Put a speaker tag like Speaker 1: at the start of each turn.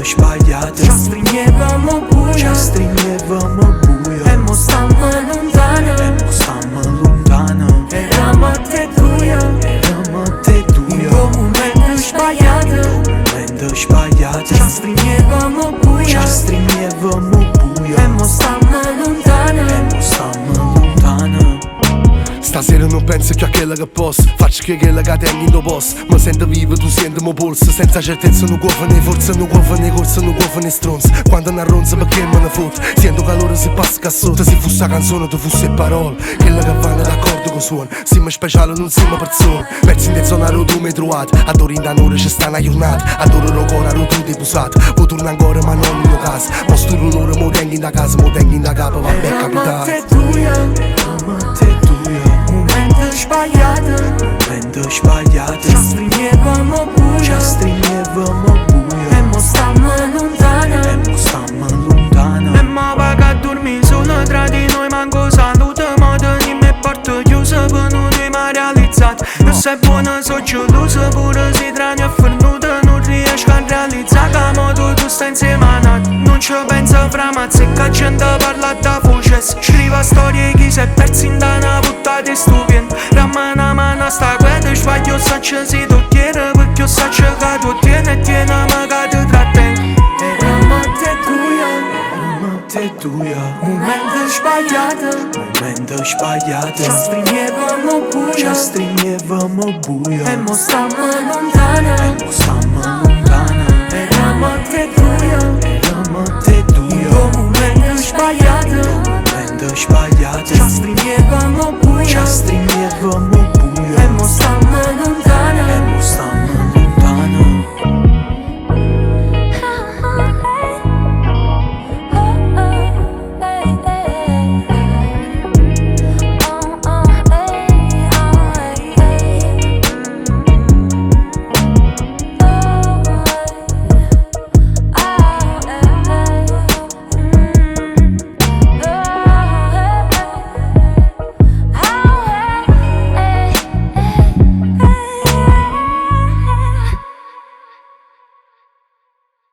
Speaker 1: sbagliato.
Speaker 2: Ci stringevamo buio,
Speaker 1: Ci stringevamo buio.
Speaker 2: e mo stammo lontano,
Speaker 1: E mo stammo lontano.
Speaker 2: eravamo a te due,
Speaker 1: Eravamo a te due.
Speaker 2: in un momento sbagliato.
Speaker 1: Momento sbagliato.
Speaker 2: Ci stringevamo buio,
Speaker 1: Ci stringevamo buio.
Speaker 2: e mo stammo lontano.
Speaker 1: E mo stammo lontano.
Speaker 3: Stasera non penso più a quella che posso. Faccio che quella che tengo in posto. Mi sento vivo, tu senti il mio polso. Senza certezza non cuovo né forza, non cuovo né corsa, non cuovo né stronzo. Quando ne arronza perché me ne foto. Sento calore se passa che sotto. Se fosse la canzone tu fosse parole. Quella che vanno d'accordo con suono. Siamo speciali, non siamo persone. Pezzi in zona tu mi trovate. Adoro in danore ci sta una giornata. Adoro l'ocora, tu ti pusato. Poi torno ancora ma non in mio caso. Posto l'onore, mo tengo in da casa, mo tengo in da capo. Vabbè
Speaker 2: Eravamo a
Speaker 3: capitale.
Speaker 2: te due,
Speaker 1: Eravamo a te due.
Speaker 2: momento sbagliato.
Speaker 1: Momento sbagliato.
Speaker 2: Ci stringevamo buio,
Speaker 1: Ci stringevamo buio.
Speaker 2: e mo stammo lontano.
Speaker 1: E mo stammo lontano.
Speaker 2: E mo va che dormi solo tra di noi, manco saluto. Mo di me porto chiuso per non mi realizzato. Io sei buono, so geloso, pure se tranne è fornuto. Non riesco a realizzare che modo tu stai insieme a noi. Non ci penso fra mazze che gente parla da voce. Scriva storie chi si è persi in da una puttana stupenda. Ramana mano sta guarda, sbaglio saccio si tocchiere. Perché io saccio che tu tieni e tieni ma che ti trattieni. Eravamo a te due,
Speaker 1: Eravamo a te due.
Speaker 2: momento sbagliato.
Speaker 1: Momento sbagliato.
Speaker 2: Ci stringevamo
Speaker 1: Ci
Speaker 2: buio,
Speaker 1: stringevamo buio.
Speaker 2: e mo stammo lontano.
Speaker 1: E mo stammo lontano.
Speaker 2: Eravamo a te due,
Speaker 1: Eravamo a te due.
Speaker 2: in un momento sbagliato.
Speaker 1: Momento sbagliato.
Speaker 2: Ci stringevamo buio,
Speaker 1: Ci stringevamo buio.
Speaker 2: e mo stammo lontano.